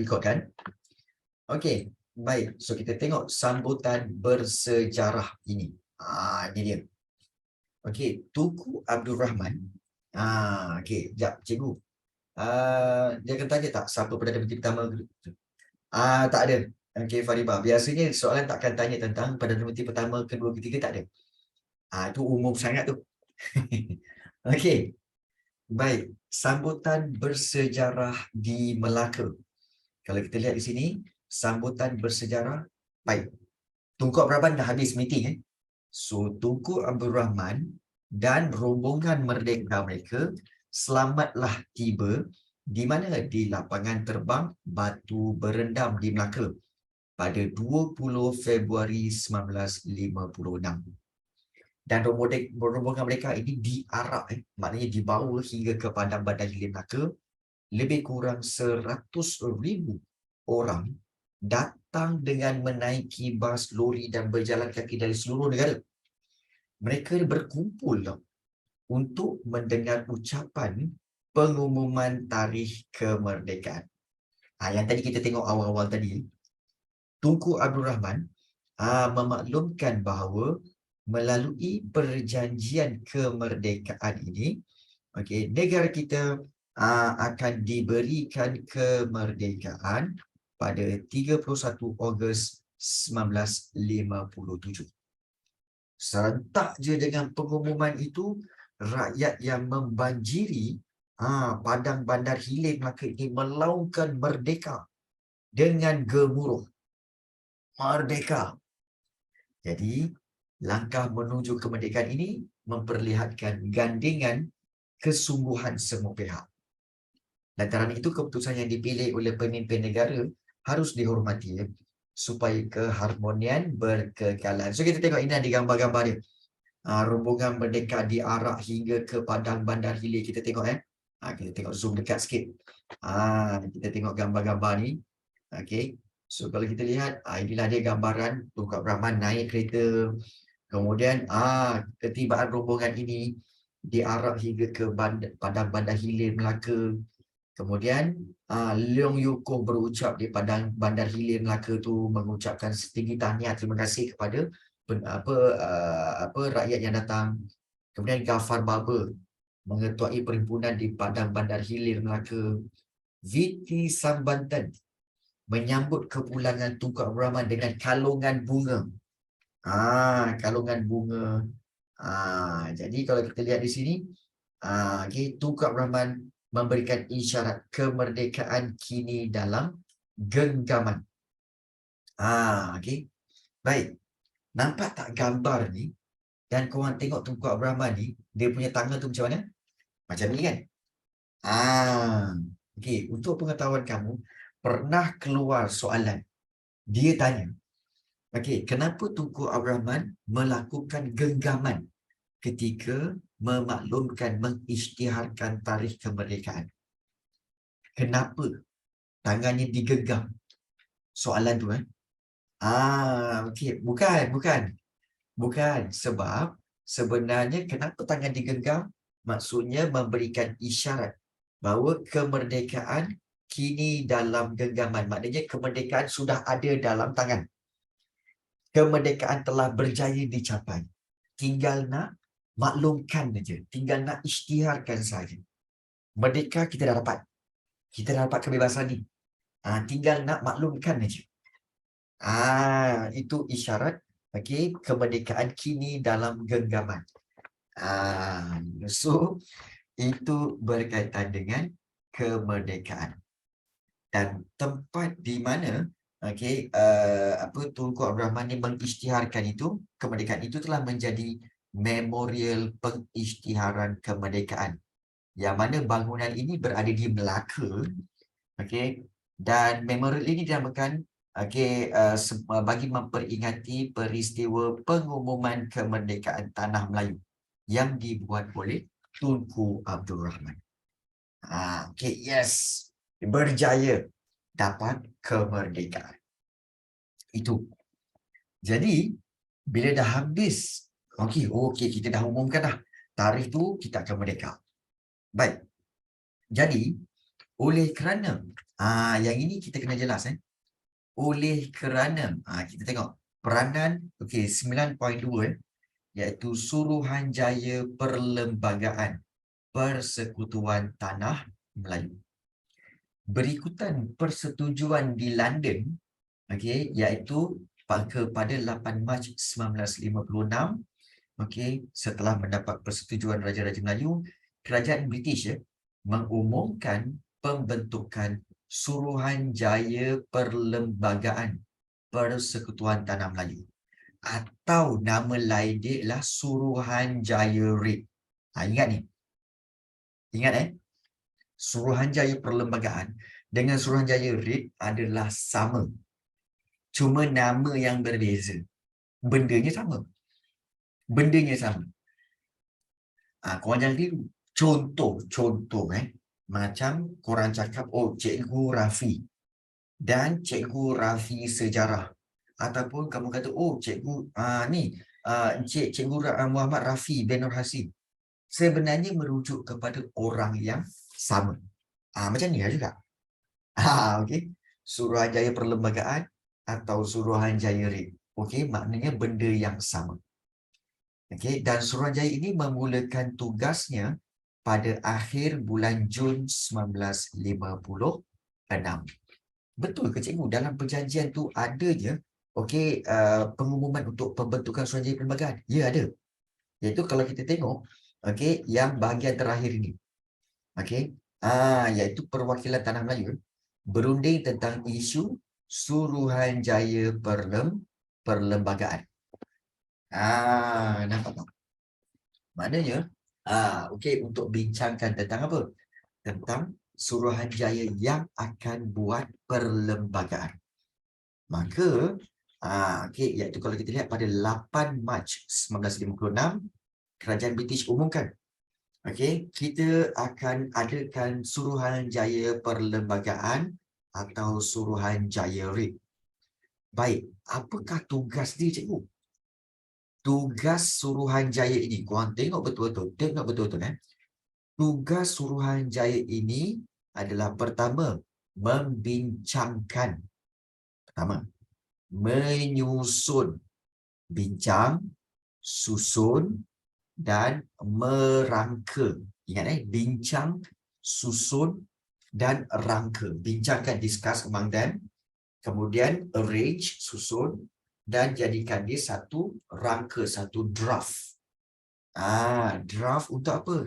Ikut kan? Okey, baik. So kita tengok sambutan bersejarah ini. Ini dia. Okey, Tunku Abdul Rahman. Okey, jap cikgu. Dia akan tanya tak siapa Perdana Menteri pertama? Tak ada. Okey, Faribah. Biasanya soalan tak akan tanya tentang Perdana Menteri pertama, kedua, ketiga, tak ada. Itu umum sangat tu. Okey. Baik, sambutan bersejarah di Melaka. Kalau kita lihat di sini, sambutan bersejarah. Baik, Tunku Abdul Rahman dah habis meeting. So, Tunku Abdul Rahman dan rombongan merdeka mereka selamatlah tiba di mana? Di lapangan terbang Batu Berendam di Melaka pada 20 Februari 1956. Dan rombongan mereka ini diarak, maknanya dibawa hingga ke Padang Bandar Hilir Melaka. Lebih kurang 100,000 orang datang dengan menaiki bas, lori dan berjalan kaki dari seluruh negara. Mereka berkumpul untuk mendengar ucapan pengumuman tarikh kemerdekaan. Yang tadi kita tengok awal-awal tadi, Tunku Abdul Rahman memaklumkan bahawa melalui perjanjian kemerdekaan ini, negara kita akan diberikan kemerdekaan pada 31 Ogos 1957. Serentak je dengan pengumuman itu, rakyat yang membanjiri Padang Bandar Hilir Melaka ini melaungkan merdeka dengan gemuruh. Merdeka. Jadi, langkah menuju kemerdekaan ini memperlihatkan gandingan kesungguhan semua pihak. Lantaran itu, keputusan yang dipilih oleh pemimpin negara harus dihormati supaya keharmonian berkekalan. So, kita tengok ini ada gambar-gambar dia. Rombongan merdeka diarak hingga ke Padang Bandar Hilir. Kita tengok kita tengok zoom dekat sikit. Kita tengok gambar-gambar ni. Okey. So kalau kita lihat, inilah dia gambaran Tunku Abdul Rahman naik kereta. Kemudian ketibaan rombongan ini diarak hingga ke Padang Bandar Hilir Melaka. Kemudian Leong Yukoh berucap di Padang Bandar Hilir Melaka tu, mengucapkan setinggi tahniah terima kasih kepada rakyat yang datang. Kemudian Ghaffar Baber mengetuai perhimpunan di Padang Bandar Hilir Melaka. VT Sambantan menyambut kepulangan Tunku Abdul Rahman dengan kalungan bunga. Kalungan bunga. Jadi kalau kita lihat di sini, Tunku Abdul Rahman memberikan isyarat kemerdekaan kini dalam genggaman. Baik. Nampak tak gambar ni? Dan korang tengok Tunku Abdul Rahman ni, dia punya tangan tu macam mana? Macam ni kan? Untuk pengetahuan kamu, pernah keluar soalan. Dia tanya, kenapa Tunku Abdul Rahman melakukan genggaman ketika memaklumkan, mengisytiharkan tarikh kemerdekaan? Kenapa tangannya digenggam? Soalan tu Bukan. Sebab sebenarnya kenapa tangan digenggam? Maksudnya memberikan isyarat bahawa kemerdekaan kini dalam genggaman. Maknanya kemerdekaan sudah ada dalam tangan. Kemerdekaan telah berjaya dicapai. Tinggal nak maklumkan saja. Tinggal nak isytiharkan saja. Merdeka kita dah dapat. Kita dah dapat kebebasan ni. Tinggal nak maklumkan saja. Itu isyarat kemerdekaan kini dalam genggaman. So itu berkaitan dengan kemerdekaan. Dan tempat di mana Tunku Abdul Rahman ni mengisytiharkan itu, kemerdekaan itu telah menjadi memorial pengisytiharan kemerdekaan. Yang mana bangunan ini berada di Melaka. Dan memorial ini dinamakan bagi memperingati peristiwa pengumuman kemerdekaan Tanah Melayu yang dibuat oleh Tunku Abdul Rahman. Yes, berjaya dapat kemerdekaan. Itu. Jadi, bila dah habis, kita dah umumkan dah. Tarikh tu kita akan merdeka. Baik. Jadi, Oleh kerana. Yang ini kita kena jelas. Oleh kerana. Kita tengok. Peranan, okey, 9.2 iaitu Suruhanjaya Perlembagaan Persekutuan Tanah Melayu. Berikutan persetujuan di London, okey, iaitu pada 8 Mac 1956, okey, setelah mendapat persetujuan Raja-Raja Melayu, Kerajaan British mengumumkan pembentukan Suruhanjaya Perlembagaan Persekutuan Tanah Melayu, atau nama lain dia ialah Suruhanjaya Red. Ingat ni. Ingat Suruhanjaya Perlembagaan dengan Suruhanjaya Red adalah sama. Cuma nama yang berbeza. Bendanya sama. Bendanya sama. Korang jangan keliru. Contoh macam korang cakap, oh, Cikgu Rafi dan Cikgu Rafi Sejarah. Ataupun kamu kata, oh, Cikgu Cikgu Muhammad Rafi bin Nur Hasim. Sebenarnya merujuk kepada orang yang sama. Macam ni lah juga. Okey. Suruhanjaya Perlembagaan atau Suruhanjaya Red. Okey, maknanya benda yang sama. Okey, dan Suruhanjaya ini memulakan tugasnya pada akhir bulan Jun 1956. Betul ke cikgu? Dalam perjanjian tu adanya pengumuman untuk pembentukan Suruhanjaya Perlembagaan? Ya, ada. Iaitu kalau kita tengok, okey, yang bahagian terakhir ini. Okey. Iaitu Perwakilan Tanah Melayu berunding tentang isu Suruhanjaya Perlembagaan. Nampak tak? Maknanya, okey, untuk bincangkan tentang apa? Tentang Suruhanjaya yang akan buat perlembagaan. Maka, okey, iaitu kalau kita lihat pada 8 Mac 1956, Kerajaan British umumkan, okey, kita akan adakan Suruhanjaya Perlembagaan atau Suruhanjaya Red. Baik, apakah tugas dia, cikgu? Tugas Suruhanjaya ini, korang tengok betul-betul, Tugas Suruhanjaya ini adalah pertama, membincangkan. Pertama, menyusun, bincang, susun dan merangka. Ingat bincang, susun dan rangka. Bincangkan, discuss among them. Kemudian arrange, susun, dan jadikan dia satu rangka, satu draft. Draft untuk apa?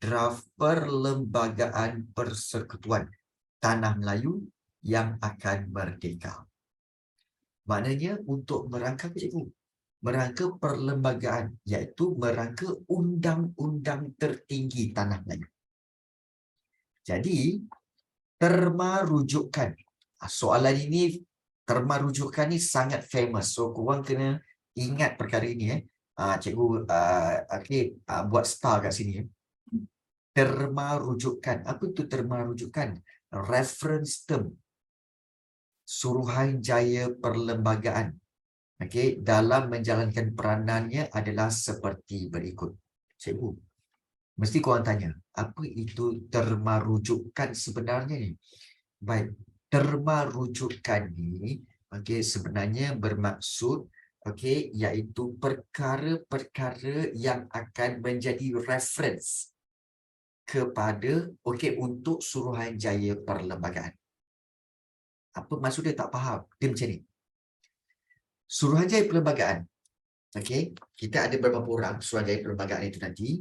Draft Perlembagaan Persekutuan Tanah Melayu yang akan merdeka. Maknanya untuk merangka apa, cikgu? Merangka perlembagaan, iaitu merangka undang-undang tertinggi Tanah Melayu. Jadi, terma rujukan. Soalan ini, terma rujukan ni sangat famous. So, korang kena ingat perkara ini. Cikgu buat star kat sini. Terma rujukan. Apa itu terma rujukan? Reference term. Suruhanjaya Perlembagaan. Okey, dalam menjalankan peranannya adalah seperti berikut. Cikgu, mesti korang tanya, apa itu terma rujukan sebenarnya ni? Baik, terma rujukan ni, okey, sebenarnya bermaksud, okey, iaitu perkara-perkara yang akan menjadi reference kepada, okey, untuk Suruhanjaya Perlembagaan. Apa maksud dia? Tak faham. Dia macam ni. Suruhanjaya Perlembagaan. Okey, kita ada beberapa orang Suruhanjaya Perlembagaan itu nanti.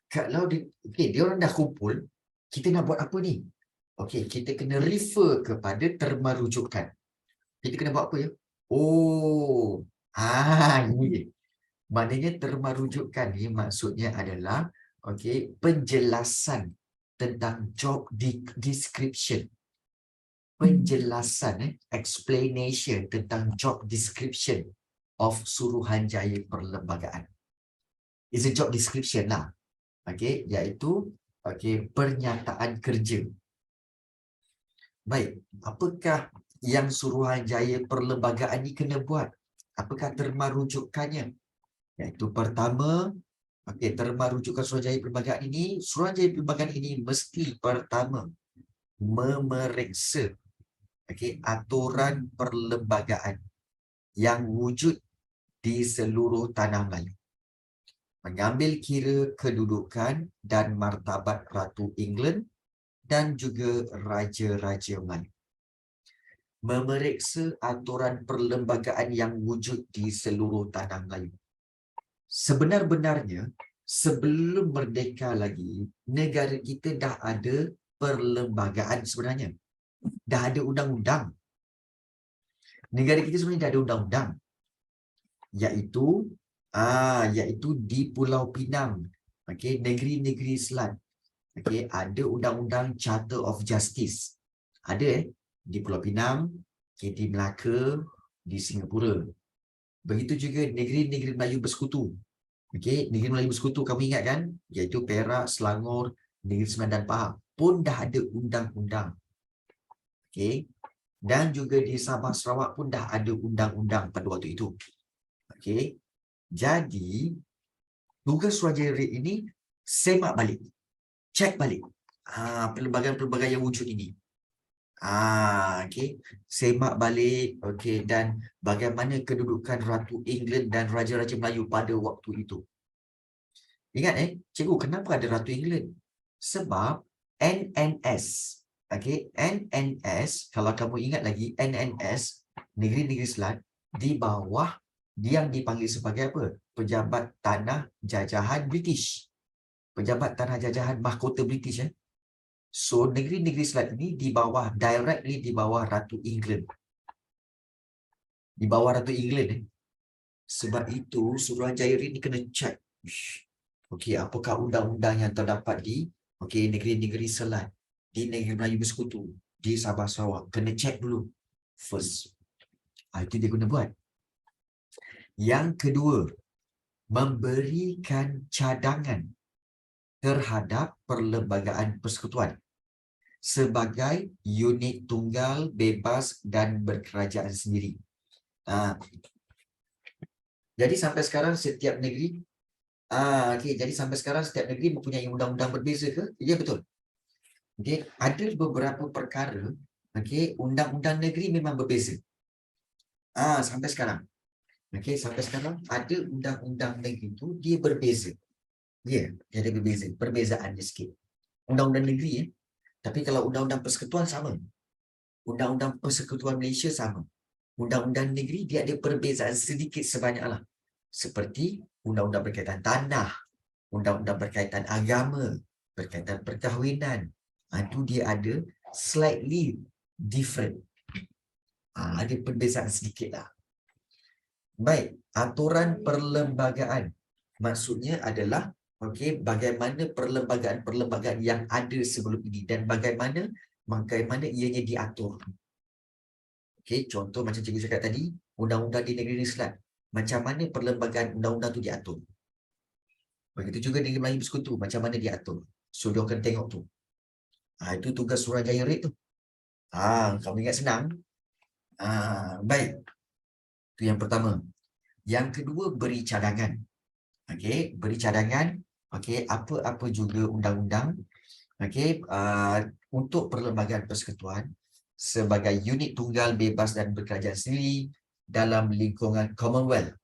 Kalau dia orang dah kumpul, kita nak buat apa ni? Okey, kita kena refer kepada terma rujukan. Kita kena buat apa ya? Oh, ini dia. Maknanya terma rujukan ni maksudnya adalah okey, penjelasan tentang job description. Penjelasan, explanation tentang job description of Suruhanjaya Perlembagaan. It's a job description lah. Okey, iaitu pernyataan kerja. Baik, apakah yang Suruhanjaya Perlembagaan ni kena buat? Apakah terma rujukannya? Iaitu pertama, terma rujukan Suruhanjaya Perlembagaan ini mesti pertama memeriksa aturan perlembagaan yang wujud di seluruh tanah Melayu, mengambil kira kedudukan dan martabat Ratu England dan juga Raja-Raja Melayu. Memeriksa aturan perlembagaan yang wujud di seluruh tanah Melayu. Sebenar-benarnya, sebelum merdeka lagi, negara kita dah ada perlembagaan sebenarnya. Dah ada undang-undang. Negara kita sebenarnya dah ada undang-undang. Iaitu di Pulau Pinang, negeri-negeri Selat, ada undang-undang Charter of Justice. Ada di Pulau Pinang, di Melaka, di Singapura. Begitu juga negeri-negeri Melayu bersekutu. Negeri Melayu bersekutu kamu ingat kan? Iaitu Perak, Selangor, Negeri Sembilan dan Pahang pun dah ada undang-undang. Dan juga di Sabah Sarawak pun dah ada undang-undang pada waktu itu. Jadi tugas Suruhanjaya Red ini semak balik, cek balik pelbagai-pelbagai yang wujud ini. Semak balik, dan bagaimana kedudukan Ratu England dan Raja-Raja Melayu pada waktu itu. Ingat cikgu, kenapa ada Ratu England? Sebab NNS, NNS, kalau kamu ingat lagi, NNS, negeri-negeri Selat, di bawah dia yang dipanggil sebagai apa? Pejabat Tanah Jajahan British. Pejabat Tanah Jajahan Mahkota British. So, negeri-negeri Selat ini di bawah, directly di bawah Ratu England. Di bawah Ratu England. Sebab itu, Suruhanjaya Red ni kena check. Apakah undang-undang yang terdapat di negeri-negeri Selat, di negeri Melayu Bersekutu, di Sabah Sarawak. Kena check dulu. First. Itu dia guna buat. Yang kedua, memberikan cadangan terhadap perlembagaan persekutuan sebagai unit tunggal, bebas dan berkerajaan sendiri. Jadi sampai sekarang setiap negeri jadi sampai sekarang setiap negeri mempunyai undang-undang berbeza ke? Ya, betul. Ada beberapa perkara, undang-undang negeri memang berbeza. Sampai sekarang. Sampai sekarang ada undang-undang negeri itu dia berbeza. Dia ada berbeza, perbezaan dia sikit. Undang-undang negeri tapi kalau undang-undang persekutuan sama. Undang-undang persekutuan Malaysia sama. Undang-undang negeri dia ada perbezaan sedikit sebanyaklah. Seperti undang-undang berkaitan tanah, undang-undang berkaitan agama, berkaitan perkahwinan. Itu dia ada slightly different. Ada perbezaan sedikit lah. Baik, aturan perlembagaan. Maksudnya adalah bagaimana perlembagaan-perlembagaan yang ada sebelum ini dan bagaimana ianya diatur. Contoh macam cikgu cakap tadi, undang-undang di negeri Selat. Macam mana perlembagaan undang-undang tu diatur. Begitu juga negeri Melayu Bersekutu, macam mana diatur. So, dia akan tengok tu. Itu tugas Suruhanjaya Red tu. Kamu ingat senang. Baik. Itu yang pertama. Yang kedua, beri cadangan. Beri cadangan. Apa-apa juga undang-undang. Untuk perlembagaan persekutuan sebagai unit tunggal, bebas dan berkerajaan sendiri dalam lingkungan Commonwealth.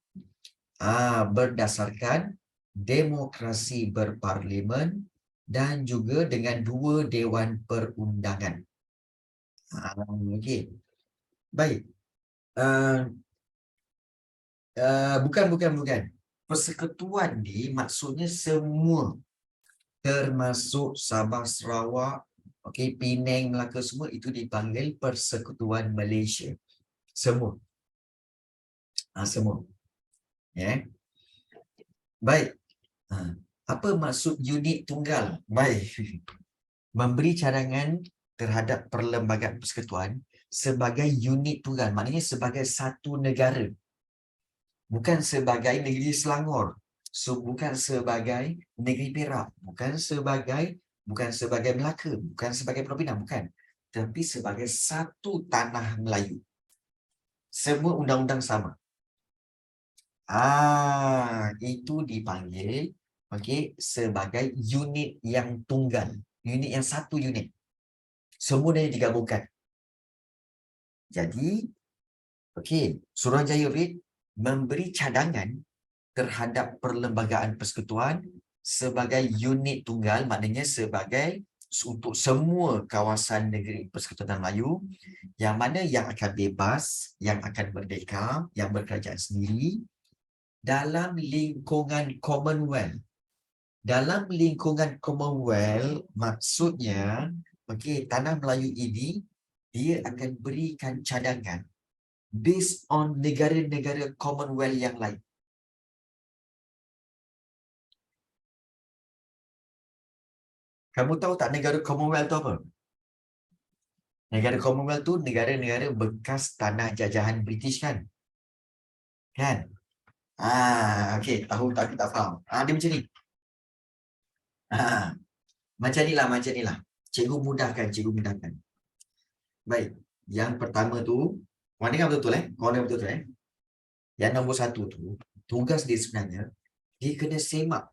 Berdasarkan demokrasi berparlimen dan juga dengan 2 Dewan Perundangan. Baik. Bukan. Persekutuan ni maksudnya semua. Termasuk Sabah Sarawak, Penang, Melaka, semua itu dipanggil Persekutuan Malaysia. Semua. Semua. Baik. Apa maksud unit tunggal? Baik. Memberi cadangan terhadap perlembagaan persekutuan sebagai unit tunggal. Maknanya sebagai satu negara. Bukan sebagai negeri Selangor. So, bukan sebagai negeri Perak. Bukan sebagai Melaka. Bukan sebagai Pulau Pinang. Bukan. Tapi sebagai satu tanah Melayu. Semua undang-undang sama. Itu dipanggil sebagai unit yang tunggal. Unit yang satu unit. Semuanya digabungkan. Jadi, okey, Suruhanjaya REIT memberi cadangan terhadap Perlembagaan Persekutuan sebagai unit tunggal, maknanya sebagai untuk semua kawasan negeri Persekutuan Melayu, yang mana yang akan bebas, yang akan merdeka, yang berkerajaan sendiri dalam lingkungan Commonwealth. Dalam lingkungan Commonwealth, maksudnya, okey, Tanah Melayu ini dia akan berikan cadangan based on negara-negara Commonwealth yang lain. Kamu tahu tak negara Commonwealth tu apa? Negara Commonwealth tu negara-negara bekas tanah jajahan British kan? Kan? Okey, tahu tak kita faham. Dia macam ni. Macam ni lah. Cikgu mudahkan. Baik. Yang pertama tu, korang dengar betul-betul Korang dengar betul-betul Yang nombor satu tu, tugas dia sebenarnya, dia kena semak.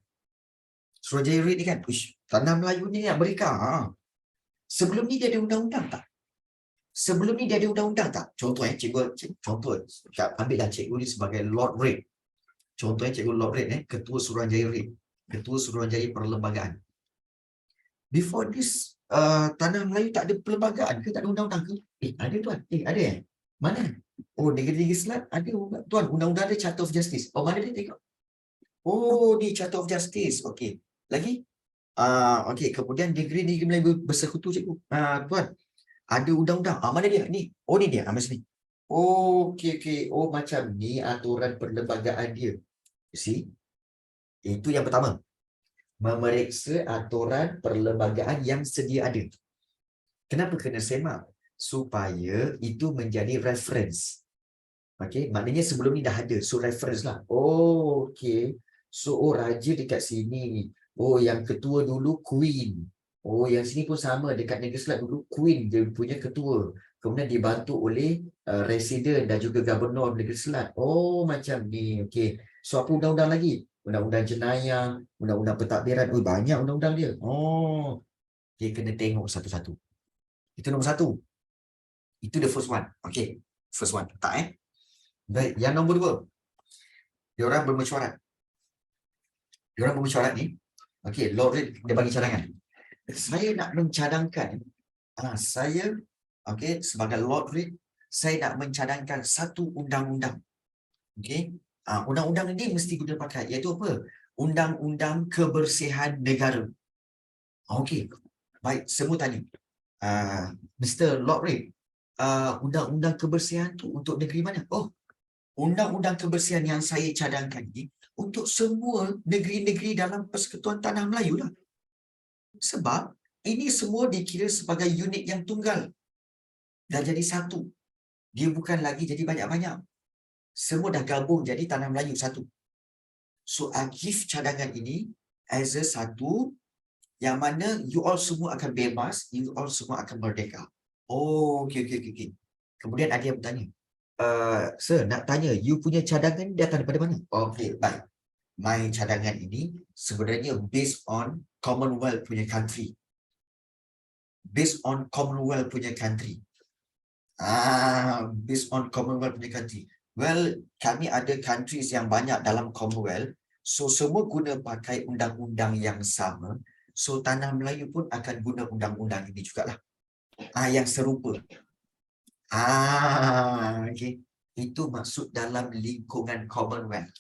Suruhanjaya REIT ni kan, Tanah Melayu ni yang mereka. Sebelum ni dia ada undang-undang tak? Contoh contoh, ambillah cikgu ni sebagai Lord REIT. Contohnya cikgu Lord REIT Ketua Suruhanjaya REIT, Ketua Suruhanjaya Perlembagaan. Before this, Tanah Melayu tak ada perlembagaan ke? Tak ada undang-undang ke? Ada tuan. Ada Mana? Oh, negeri-negeri Selat ada tuan. Undang-undang ada Charter of Justice. Oh, mana dia tengok? Oh, ni Charter of Justice. Okey. Lagi? Okey. Kemudian negeri-negeri Melayu bersekutu cikgu. Tuan, ada undang-undang. Mana dia? Ni. Oh, ni dia. Macam ni. Oh, okey. Oh, macam ni aturan perlembagaan dia. You see? Itu yang pertama. Memeriksa aturan perlembagaan yang sedia ada. Kenapa kena semak? Supaya itu menjadi reference. Okey, maknanya sebelum ni dah ada. So, reference lah. Oh, okey. So, raja dekat sini. Oh, yang ketua dulu Queen. Oh, yang sini pun sama. Dekat Negeri Selat dulu Queen dia punya ketua. Kemudian dibantu oleh Residen dan juga Gubernur Negeri Selat. Oh, macam ni. Okey. So, apa undang-undang lagi? Undang-undang jenayah, undang-undang pentadbiran. Oh, banyak undang-undang dia. Oh, dia kena tengok satu-satu. Itu nombor satu. Itu the first one. Okey. First one. Tak Baik. Yang nombor dua. Diorang bermesyuarat. Ni. Okey. Lord Reid dia bagi cadangan. Saya nak mencadangkan. Saya, okey, sebagai Lord Reid, saya nak mencadangkan satu undang-undang. Okey. Undang-undang ini mesti guna pakai. Iaitu apa? Undang-undang Kebersihan Negara. Okey. Baik. Semua tanya. Mr. Lord Reid, undang-undang kebersihan tu untuk negeri mana? Oh, undang-undang kebersihan yang saya cadangkan ini untuk semua negeri-negeri dalam Persekutuan Tanah Melayu lah. Sebab ini semua dikira sebagai unit yang tunggal. Dah jadi satu. Dia bukan lagi jadi banyak-banyak. Semua dah gabung jadi Tanah Melayu satu. So, I give cadangan ini as a satu yang mana you all semua akan bebas, you all semua akan merdeka. Oh, okey. Kemudian ada yang bertanya, sir, nak tanya, you punya cadangan datang daripada mana? Okey, baik. My cadangan ini sebenarnya based on Commonwealth punya country. Based on Commonwealth punya country. Based on Commonwealth punya country. Well, kami ada countries yang banyak dalam Commonwealth. So, semua guna pakai undang-undang yang sama. So, Tanah Melayu pun akan guna undang-undang ini jugalah. Yang serupa. Okay. Itu maksud dalam lingkungan Commonwealth.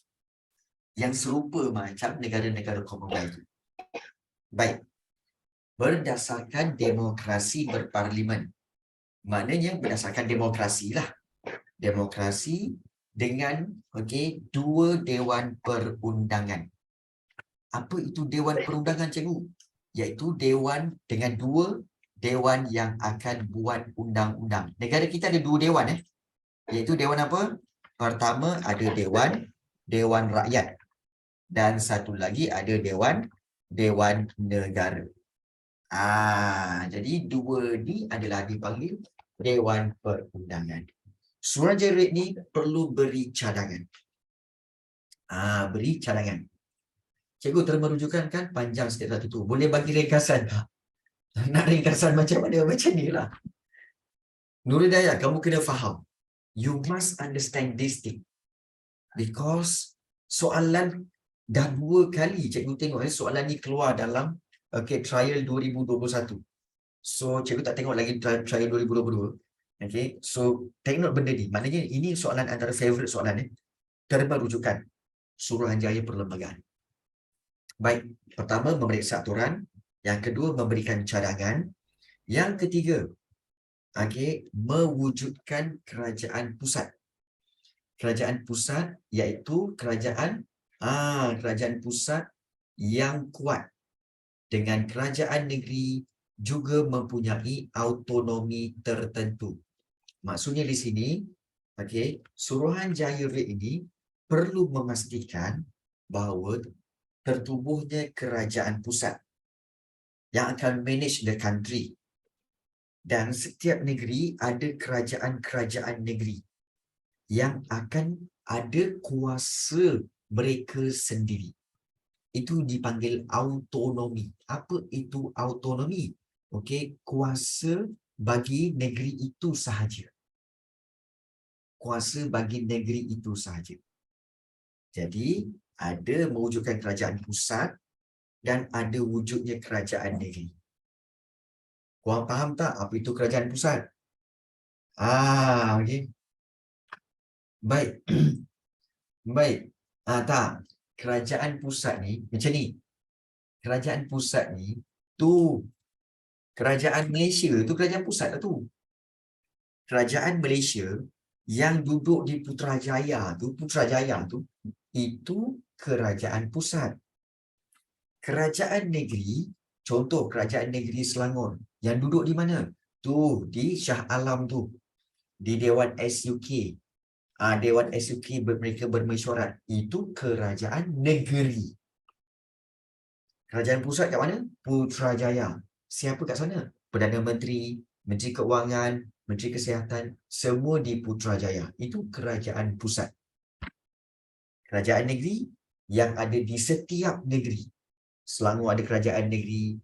Yang serupa macam negara-negara Commonwealth. Baik. Berdasarkan demokrasi berparlimen. Maknanya berdasarkan demokrasi lah. Demokrasi dengan dua dewan perundangan. Apa itu dewan perundangan, cikgu? Iaitu dewan dengan dua dewan yang akan buat undang-undang. Negara kita ada dua dewan iaitu dewan apa? Pertama ada dewan rakyat dan satu lagi ada dewan negara. Jadi dua ni adalah dipanggil dewan perundangan. Suruhanjaya REIT ni perlu beri cadangan. Beri cadangan. Cikgu terima rujukan kan panjang setiap satu tu. Boleh bagi ringkasan tak? Nak ringkasan macam mana? Macam ni lah. Nurul Hidayat, kamu kena faham. You must understand this thing. Because soalan dah 2 kali cikgu tengok soalan ni keluar dalam trial 2021. So cikgu tak tengok lagi trial 2022. Okay, so tengok benda ni. Maknanya ini soalan antara favorite soalan terma rujukan Suruhanjaya Perlembagaan. Baik, pertama memeriksa aturan, yang kedua memberikan cadangan, yang ketiga mewujudkan kerajaan pusat. Kerajaan pusat iaitu kerajaan pusat yang kuat dengan kerajaan negeri juga mempunyai autonomi tertentu. Maksudnya di sini, Suruhanjaya Red ini perlu memastikan bahawa tertubuhnya kerajaan pusat yang akan manage the country. Dan setiap negeri ada kerajaan-kerajaan negeri yang akan ada kuasa mereka sendiri. Itu dipanggil autonomi. Apa itu autonomi? Kuasa bagi negeri itu sahaja. Kuasa bagi negeri itu sahaja. Jadi, ada mewujudkan kerajaan pusat dan ada wujudnya kerajaan negeri. Korang faham tak apa itu kerajaan pusat? Baik. Baik. Tak. Kerajaan pusat ni macam ni. Kerajaan pusat ni tu kerajaan Malaysia tu kerajaan pusat lah tu. Kerajaan Malaysia yang duduk di Putrajaya tu itu kerajaan pusat. Kerajaan negeri, contoh kerajaan negeri Selangor yang duduk di mana? Tu di Shah Alam tu. Di Dewan SUK. Dewan SUK mereka bermesyuarat. Itu kerajaan negeri. Kerajaan pusat kat mana? Putrajaya. Siapa kat sana? Perdana Menteri, Menteri Keuangan, Menteri Kesihatan, semua di Putrajaya. Itu kerajaan pusat. Kerajaan negeri yang ada di setiap negeri. Selangor ada kerajaan negeri,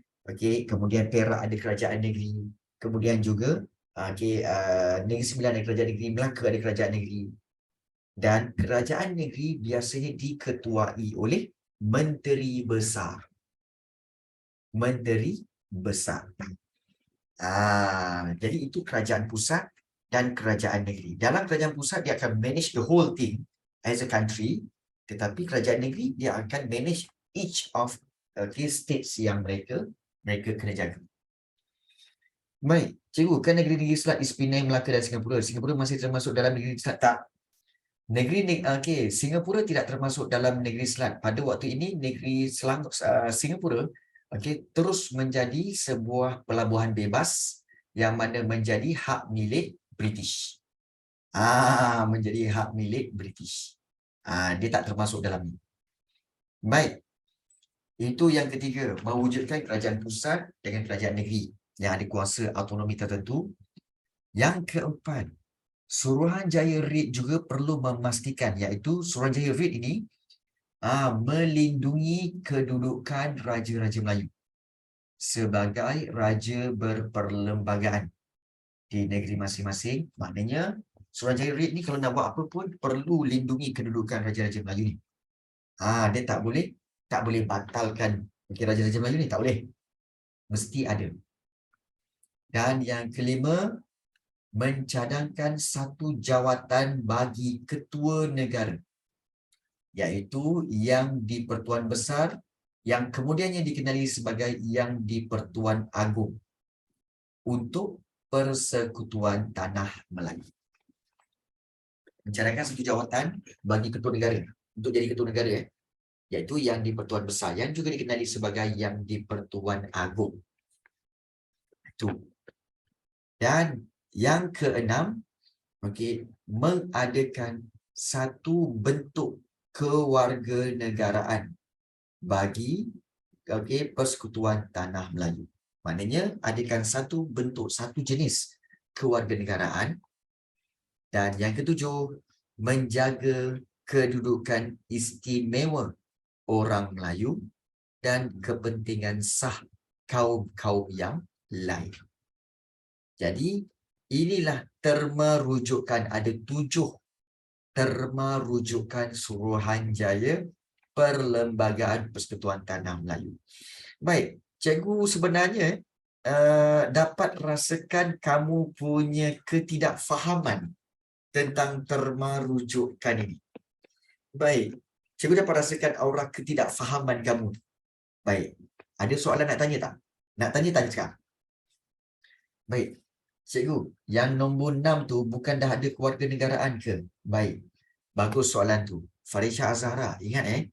kemudian Perak ada kerajaan negeri, kemudian juga Negeri Sembilan ada kerajaan negeri, Melaka ada kerajaan negeri. Dan kerajaan negeri biasanya diketuai oleh Menteri Besar. Menteri Besar. Jadi itu kerajaan pusat dan kerajaan negeri. Dalam kerajaan pusat dia akan manage the whole thing as a country, tetapi kerajaan negeri dia akan manage each of states yang mereka kena jaga. Baik, cikgu, kan negeri-negeri Selat is Penang, Melaka dan Singapura. Singapura masih termasuk dalam negeri Selat tak? Singapura tidak termasuk dalam negeri Selat. Pada waktu ini negeri Singapura terus menjadi sebuah pelabuhan bebas yang mana menjadi hak milik British. Menjadi hak milik British. Dia tak termasuk dalam ini. Baik. Itu yang ketiga, mewujudkan kerajaan pusat dengan kerajaan negeri yang ada kuasa autonomi tertentu. Yang keempat, Suruhanjaya Red juga perlu memastikan, iaitu Suruhanjaya Red ini melindungi kedudukan Raja-Raja Melayu sebagai raja berperlembagaan di negeri masing-masing. Maknanya Suruhanjaya Red ni kalau nak buat apa pun perlu lindungi kedudukan Raja-Raja Melayu ni. Dia tak boleh batalkan Raja-Raja Melayu ni, tak boleh. Mesti ada. Dan yang kelima, mencadangkan satu jawatan bagi ketua negara, iaitu yang di-Pertuan Besar, yang kemudiannya dikenali sebagai yang di-Pertuan Agong untuk Persekutuan Tanah Melayu. Mencadangkan satu jawatan bagi ketua negara untuk jadi ketua negara, iaitu yang di-Pertuan Besar, yang juga dikenali sebagai yang di-Pertuan Agong. Itu. Dan yang keenam, mengadakan satu bentuk kewarganegaraan bagi Persekutuan Tanah Melayu. Maknanya adakan satu bentuk, satu jenis kewarganegaraan. Dan yang ketujuh, menjaga kedudukan istimewa orang Melayu dan kepentingan sah kaum-kaum yang lain. Jadi, inilah terma rujukan. Ada 7 terma rujukan Suruhanjaya Perlembagaan Persekutuan Tanah Melayu. Baik, cikgu sebenarnya dapat rasakan kamu punya ketidakfahaman tentang terma rujukan ini. Baik, cikgu dapat rasakan aura ketidakfahaman kamu. Baik, ada soalan nak tanya tak? Nak tanya sekarang. Baik, cikgu, yang nombor 6 tu bukan dah ada kewarganegaraan ke? Baik, bagus soalan tu. Farisha Azhara, ingat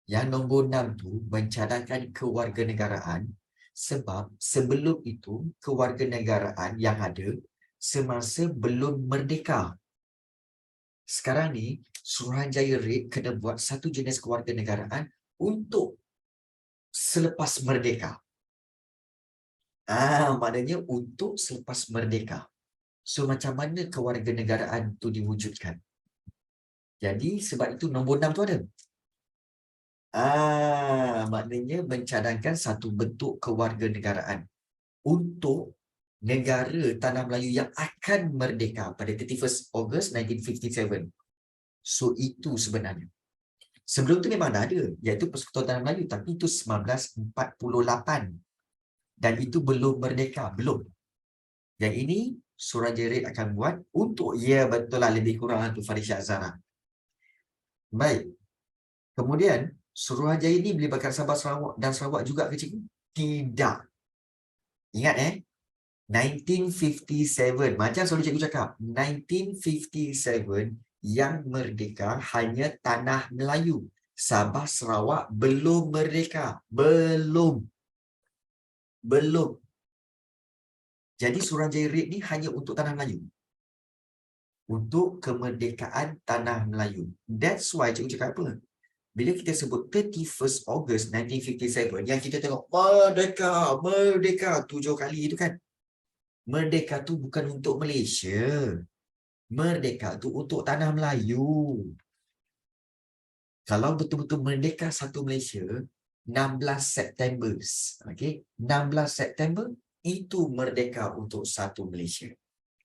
yang nombor 6 tu mencadangkan kewarganegaraan sebab sebelum itu kewarganegaraan yang ada semasa belum merdeka. Sekarang ni Suruhanjaya Red kena buat satu jenis kewarganegaraan untuk selepas merdeka. Maknanya untuk selepas merdeka. So macam mana kewarganegaraan tu diwujudkan? Jadi sebab itu nombor 6 tu ada. Maknanya mencadangkan satu bentuk kewarganegaraan untuk negara Tanah Melayu yang akan merdeka pada 31 Ogos 1957. So itu sebenarnya. Sebelum tu memang dah ada, iaitu Persekutuan Tanah Melayu, tapi itu 1948. Dan itu belum merdeka, belum. Yang ini Suruhanjaya Red akan buat untuk, ya betul lah, lebih kurang tu Farisha Azhara. Baik. Kemudian Suruhanjaya ini boleh bakar Sabah Sarawak dan Sarawak juga ke cikgu? Tidak. Ingat 1957, macam selalu cikgu cakap, 1957 yang merdeka hanya Tanah Melayu. Sabah Sarawak belum merdeka. Belum. Jadi Suruhanjaya Red ni hanya untuk Tanah Melayu. Untuk kemerdekaan Tanah Melayu. That's why cikgu cakap apa? Bila kita sebut 31 Ogos 1957, yang kita tengok merdeka 7 kali itu kan. Merdeka tu bukan untuk Malaysia. Merdeka tu untuk Tanah Melayu. Kalau betul-betul merdeka satu Malaysia, 16 September. Okay? 16 September itu merdeka untuk satu Malaysia.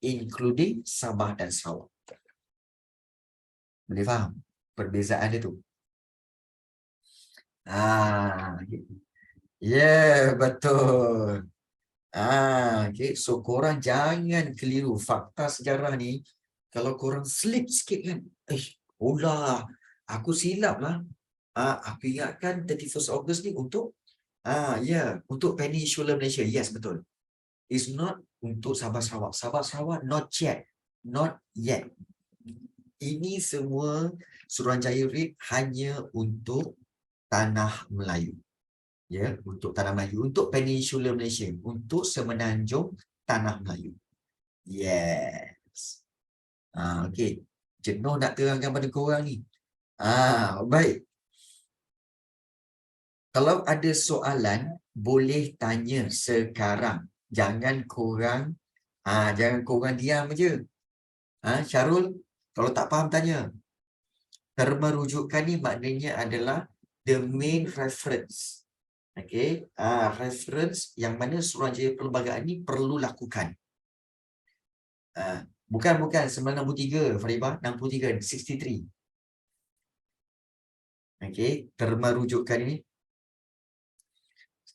Including Sabah dan Sarawak. Boleh faham perbezaan dia tu? Betul. Okay. So korang jangan keliru fakta sejarah ni. Kalau korang slip sikit kan, aku silap lah. Aku ingatkan 31 Ogos ni untuk untuk Peninsula Malaysia. Yes, betul. It's not untuk Sabah Sarawak. Sabah Sarawak not yet. Ini semua Suruhanjaya Red hanya untuk Tanah Melayu. Ya, untuk Tanah Melayu, untuk Peninsula Malaysia, untuk semenanjung Tanah Melayu. Yes. Okey. Jenuh nak terangkan pada korang ni. Baik. Kalau ada soalan, boleh tanya sekarang. Jangan korang diam je. Syarul, kalau tak faham tanya. Terma rujukan ni maknanya adalah the main reference. Okay, reference yang mana Suruhanjaya Perlembagaan ni perlu lakukan. Bukan 963, Faribah, 63, 63. Okay, terma rujukan ini.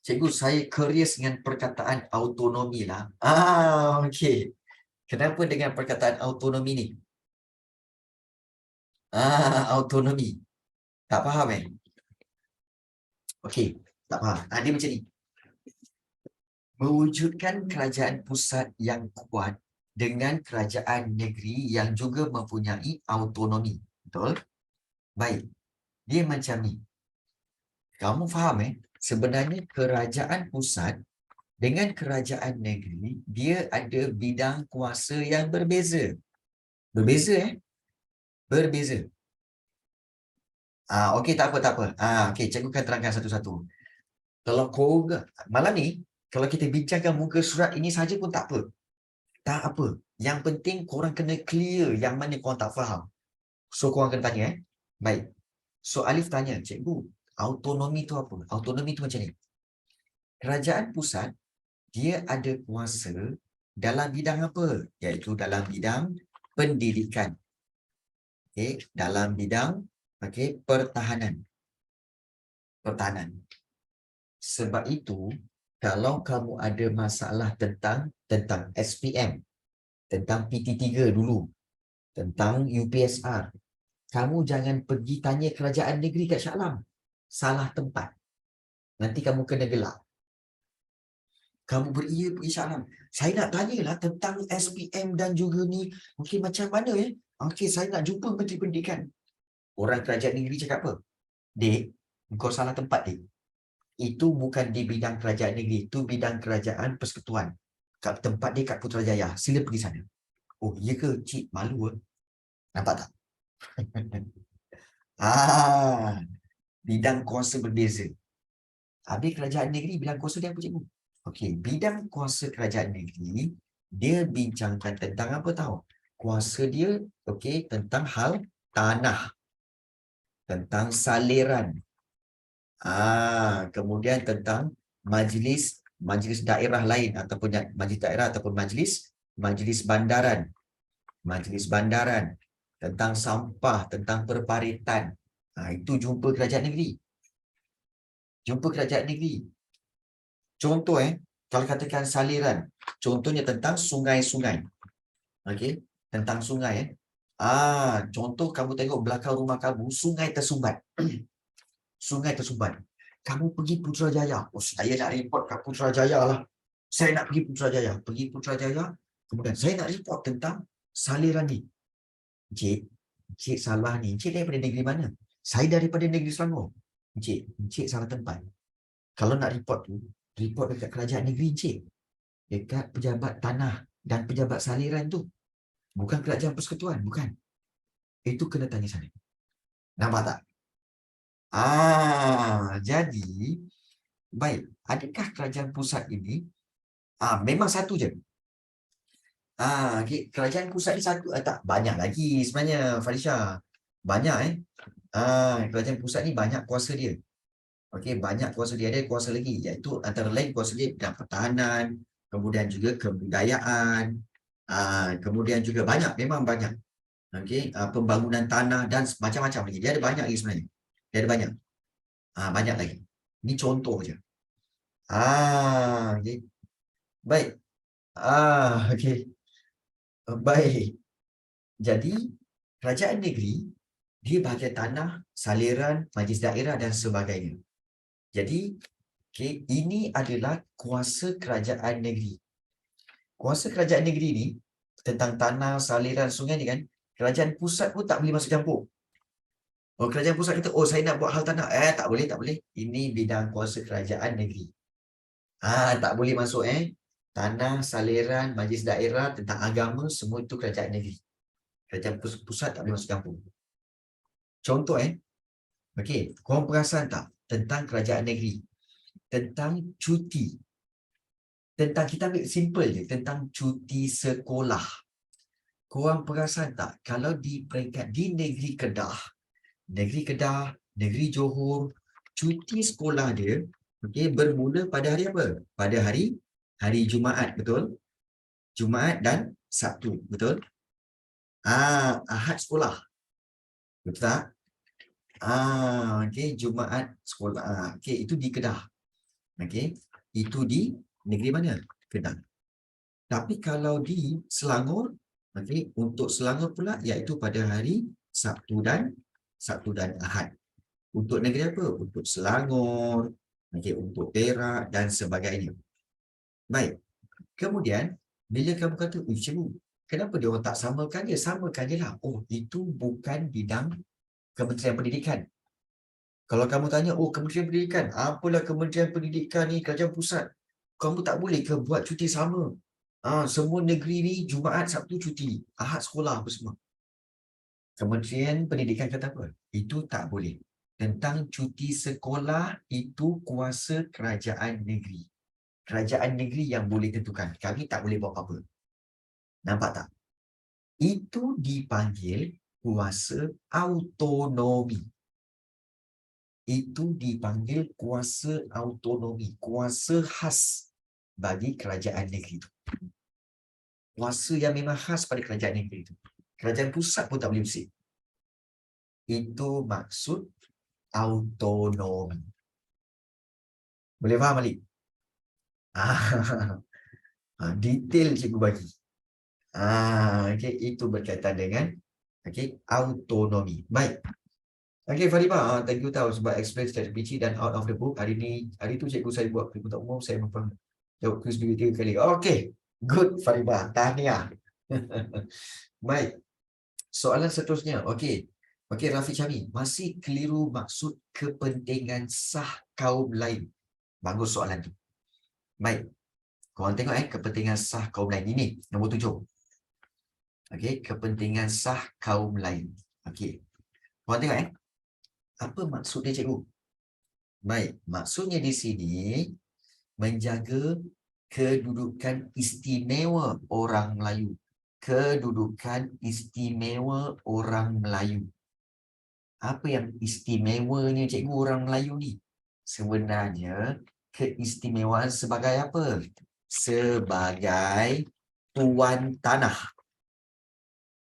Cikgu, saya curious dengan perkataan autonomi lah. Okay. Kenapa dengan perkataan autonomi ni? Autonomi. Tak faham Okey, tak faham. Dia macam ni. Mewujudkan kerajaan pusat yang kuat dengan kerajaan negeri yang juga mempunyai autonomi. Betul? Baik. Dia macam ni. Kamu faham sebenarnya kerajaan pusat dengan kerajaan negeri, dia ada bidang kuasa yang berbeza. Berbeza Berbeza. Okey, tak apa. Okey, cikgu akan terangkan satu-satu. Kalau korang, malam ni, kalau kita bincangkan muka surat ini saja pun tak apa. Tak apa. Yang penting korang kena clear yang mana korang tak faham. So, korang kena tanya Baik. So, Alif tanya, cikgu, autonomi tu apa? Autonomi tu macam ni. Kerajaan pusat dia ada kuasa dalam bidang apa? Iaitu dalam bidang pendidikan. Okey, dalam bidang pertahanan. Pertahanan. Sebab itu, kalau kamu ada masalah tentang SPM, tentang PT3 dulu, tentang UPSR, kamu jangan pergi tanya kerajaan negeri kat Shah Alam. Salah tempat. Nanti kamu kena gelak. Kamu beria pergi Shah Alam. Saya nak tanyalah tentang SPM dan juga ni. Okey, macam mana ya? Okey, saya nak jumpa Menteri Pendidikan. Orang kerajaan negeri cakap apa? Dek, kau salah tempat, dek. Itu bukan di bidang kerajaan negeri. Itu bidang kerajaan persekutuan. Kat tempat dia kat Putrajaya. Sila pergi sana. Oh, iya ke? Cik, malu ke? Nampak tak? Bidang kuasa berbeza. Habis kerajaan negeri, bidang kuasa dia apa, cikgu? Okey, bidang kuasa kerajaan negeri, dia bincangkan tentang apa tahu? Kuasa dia, okey, tentang hal tanah, tentang saliran. Kemudian tentang majlis daerah lain ataupun majlis daerah ataupun majlis bandaran. Majlis bandaran, tentang sampah, tentang perparitan. Itu jumpa kerajaan negeri. Jumpa kerajaan negeri. Contoh kalau katakan saliran, contohnya tentang sungai-sungai. Okey, tentang sungai contoh kamu tengok belakang rumah kamu, sungai tersumbat. Sungai tersumbat. Kamu pergi Putrajaya. Oh, saya nak report kat Putrajaya lah. Saya nak pergi Putrajaya. Pergi Putrajaya, kemudian saya nak report tentang saliran ni. Encik salah ni. Encik daripada negeri mana? Saya daripada negeri Selangor. Encik salah tempat. Kalau nak report tu, report dekat kerajaan negeri encik. Dekat pejabat tanah dan pejabat saliran tu. Bukan kerajaan persekutuan, bukan. Itu kena tanya sana. Nampak tak? Jadi, baik. Adakah kerajaan pusat ini memang satu je? Kerajaan pusat ni satu tak? Banyak lagi sebenarnya, Farisha. Banyak kerajaan pusat ni banyak kuasa dia. Okey, banyak kuasa dia. Ada kuasa lagi, iaitu antara lain kuasa dia bidang pertahanan, kemudian juga kebudayaan, kemudian juga banyak, memang banyak. Okey, pembangunan tanah dan macam-macam lagi. Dia ada banyak lagi sebenarnya. Dia ada banyak. Banyak lagi. Ini contoh je. Okay. Baik. Okey. Baik. Jadi, kerajaan negeri, dia bahagian tanah, saliran, majlis daerah dan sebagainya. Jadi, ini adalah kuasa kerajaan negeri. Kuasa kerajaan negeri ni, tentang tanah, saliran, sungai ni kan, kerajaan pusat pun tak boleh masuk campur. Oh, kerajaan pusat kata, oh saya nak buat hal tanah. Tak boleh, tak boleh. Ini bidang kuasa kerajaan negeri. Tak boleh masuk tanah, saliran, majlis daerah, tentang agama, semua itu kerajaan negeri. Kerajaan pusat tak boleh masuk campur. Contoh okey, korang perasan tak tentang kerajaan negeri? Tentang cuti. Tentang, kita ambil simple je, tentang cuti sekolah. Korang perasan tak kalau di peringkat di negeri Kedah, negeri Johor, cuti sekolah dia bermula pada hari apa? Pada hari Jumaat, betul? Jumaat dan Sabtu, betul? Ahad sekolah. Betul tak? Jumaat sekolah. Itu di Kedah. Itu di negeri mana? Kedah. Tapi kalau di Selangor, untuk Selangor pula iaitu pada hari Sabtu dan Ahad. Untuk negeri apa? Untuk Selangor, untuk Perak dan sebagainya. Baik. Kemudian, bila kamu kata, cikgu, kenapa dia orang tak samakan dia? Samakan je lah. Oh, itu bukan bidang Kementerian Pendidikan. Kalau kamu tanya, oh Kementerian Pendidikan, apalah Kementerian Pendidikan ni, kerajaan pusat. Kamu tak boleh ke buat cuti sama? Semua negeri ni Jumaat, Sabtu cuti. Ahad sekolah apa semua. Kementerian Pendidikan kata apa? Itu tak boleh. Tentang cuti sekolah, itu kuasa kerajaan negeri. Kerajaan negeri yang boleh tentukan. Kami tak boleh buat apa-apa. Nampak tak? Itu dipanggil kuasa autonomi. Itu dipanggil kuasa autonomi. Kuasa khas bagi kerajaan negeri itu. Kuasa yang memang khas pada kerajaan negeri itu. Kerajaan pusat pun tak boleh usik. Itu maksud autonomi. Boleh faham, Malik? Detail cikgu bagi. Okay, itu berkaitan dengan autonomi. Baik. Okay, Faribah, thank you tahu sebab explain strategi dan out of the book. Hari tu cikgu saya buat perkhidmatan umum, saya memang jawab quiz 2-3 kali. Okay, good Faribah. Tahniah. Baik. Soalan seterusnya. Okay, Rafiq Syami. Masih keliru maksud kepentingan sah kaum lain. Bagus soalan tu. Baik. Korang tengok kepentingan sah kaum lain. Ini nombor 7. Okay, kepentingan sah kaum lain. Okay. Korang tengok apa maksud dia, cikgu? Baik, maksudnya di sini menjaga kedudukan istimewa orang Melayu. Kedudukan istimewa orang Melayu. Apa yang istimewanya, cikgu, orang Melayu ni? Sebenarnya keistimewaan sebagai apa? Sebagai tuan tanah.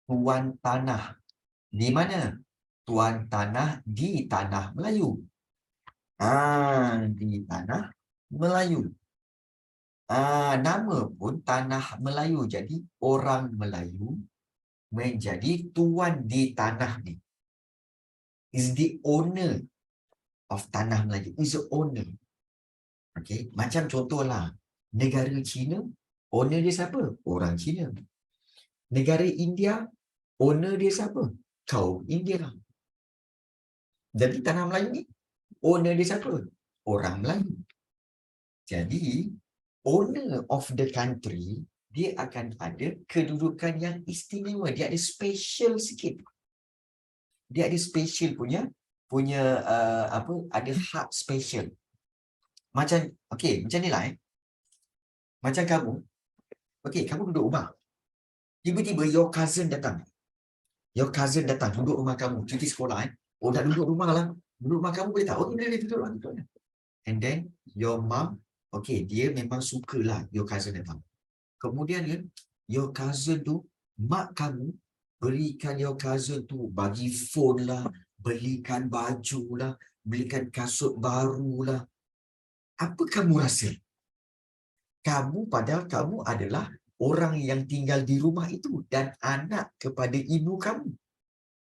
Tuan tanah. Di mana? Tuan tanah di tanah Melayu. Di tanah Melayu. Nama pun tanah Melayu. Jadi orang Melayu menjadi tuan di tanah ni. Is the owner of tanah Melayu. Is the owner. Okay. Macam contohlah. Negara China, owner dia siapa? Orang China. Negara India, owner dia siapa? Kaum India. Jadi tanah Melayu ni, owner dia siapa? Orang Melayu. Jadi, owner of the country, dia akan ada kedudukan yang istimewa. Dia ada special sikit. Dia ada special punya ada hak special. Macam, macam ni lah. Macam kamu, kamu duduk rumah. Tiba-tiba your cousin datang. Duduk rumah kamu, cuti sekolah. Oh, dah duduk rumah lah. Duduk rumah kamu boleh tak? Oh, boleh duduk rumah. And then, your mom, dia memang sukalah your cousin datang. Kemudian your cousin tu, mak kamu berikan your cousin tu, bagi phone lah, belikan baju lah, belikan kasut baru lah. Apa kamu rasa? Padahal kamu adalah orang yang tinggal di rumah itu dan anak kepada ibu kamu.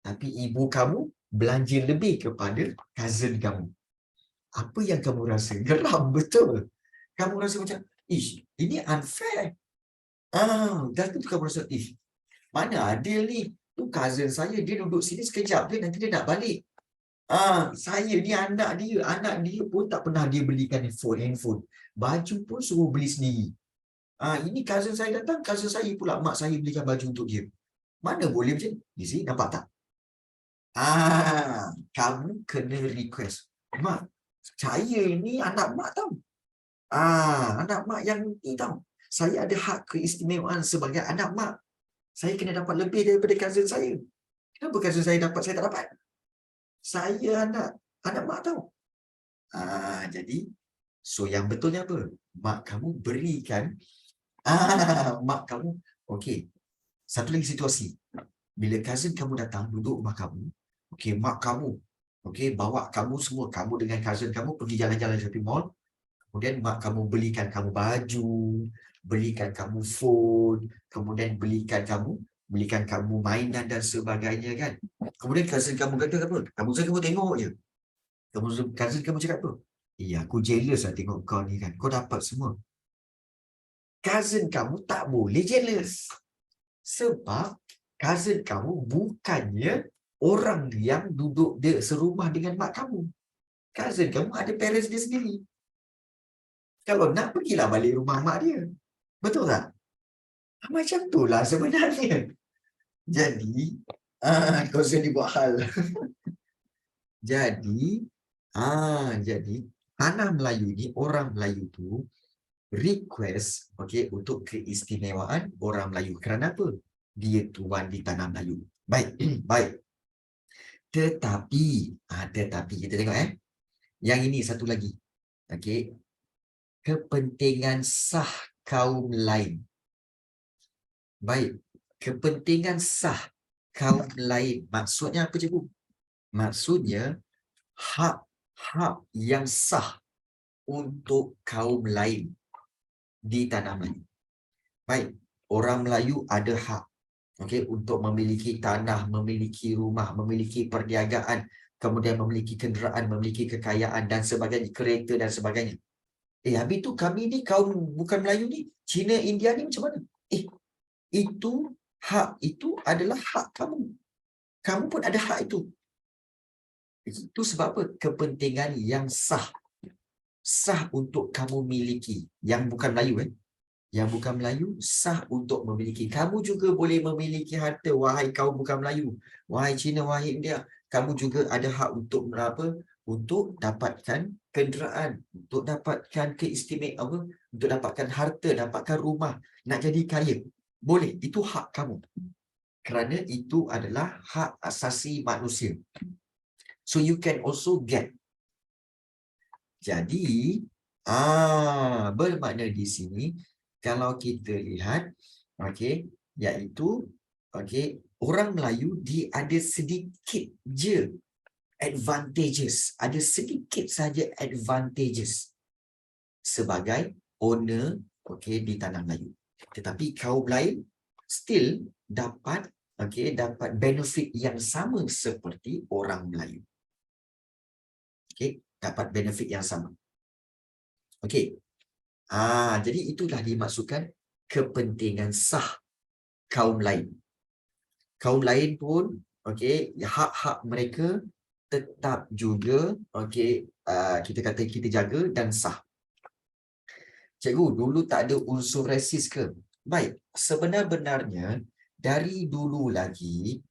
Tapi ibu kamu belanja lebih kepada cousin kamu. Apa yang kamu rasa? Geram, betul. Kamu rasa macam, ini unfair. Dan tu kamu rasa, mana ada ni? Tu cousin saya, dia duduk sini sekejap, nanti dia nak balik. Saya ni anak dia pun tak pernah dia belikan handphone. Baju pun suruh beli sendiri. Ini cousin saya datang, cousin saya pula mak saya belikan baju untuk dia. Mana boleh macam ni? Di sini nampak tak? Kamu kena request. Mak, saya ni anak mak tau. Anak mak yang ni tau. Saya ada hak keistimewaan sebagai anak mak. Saya kena dapat lebih daripada cousin saya. Kenapa cousin saya dapat, saya tak dapat? Saya anak mak tau. Jadi, so yang betulnya apa? Mak kamu berikan. Mak kamu, satu lagi situasi. Bila cousin kamu datang duduk rumah kamu, mak kamu, bawa kamu semua, kamu dengan cousin kamu pergi jalan-jalan shopping mall. Kemudian mak kamu belikan kamu baju, belikan kamu phone, kemudian belikan kamu mainan dan sebagainya kan. Kemudian cousin kamu kata apa? Cousin kamu tengok je. Cousin kamu cakap apa? Aku jealous lah tengok kau ni kan. Kau dapat semua. Cousin kamu tak boleh jealous. Sebab cousin kamu bukannya orang yang duduk serumah dengan mak kamu. Cousin kamu ada parents dia sendiri. Kalau nak, pergilah balik rumah mak dia. Betul tak? Macam tu lah sebenarnya. Jadi, kau sendiri buat hal. Jadi, tanah Melayu ni, orang Melayu tu request untuk keistimewaan orang Melayu. Kerana apa? Dia tuan di tanah Melayu. Baik, baik. Tetapi kita tengok yang ini satu lagi. kepentingan sah kaum lain. Baik, kepentingan sah kaum lain. Maksudnya apa, cikgu? Maksudnya hak-hak yang sah untuk kaum lain di tanah Melayu. Baik, orang Melayu ada hak, okey, untuk memiliki tanah, memiliki rumah, memiliki perniagaan, kemudian memiliki kenderaan, memiliki kekayaan dan sebagainya, kereta dan sebagainya. Habis tu kami ni kaum bukan Melayu ni, Cina, India ni macam mana? Itu hak itu adalah hak kamu. Kamu pun ada hak itu. Itu sebab apa? Kepentingan yang sah. Sah untuk kamu miliki. Yang bukan Melayu, yang bukan Melayu, sah untuk memiliki. Kamu juga boleh memiliki harta, wahai kaum bukan Melayu. Wahai Cina, wahai India. Kamu juga ada hak untuk apa? Untuk dapatkan kenderaan, untuk dapatkan keistimewaan, untuk dapatkan harta, dapatkan rumah, nak jadi kaya. Boleh, itu hak kamu. Kerana itu adalah hak asasi manusia. So you can also get. Jadi, bermakna di sini, kalau kita lihat, okey, iaitu, okey, orang Melayu dia ada sedikit je advantages, ada sedikit saja advantages sebagai owner, okey, di tanah Melayu. Tetapi kaum lain still dapat, okey, dapat benefit yang sama seperti orang Melayu. Okey, dapat benefit yang sama. Okey. Jadi itulah dimaksudkan kepentingan sah kaum lain. Kaum lain pun, okey, hak-hak mereka tetap juga, okey, kita kata kita jaga dan sah. Cikgu, dulu tak ada unsur resis ke? Baik, sebenar-benarnya dari dulu lagi,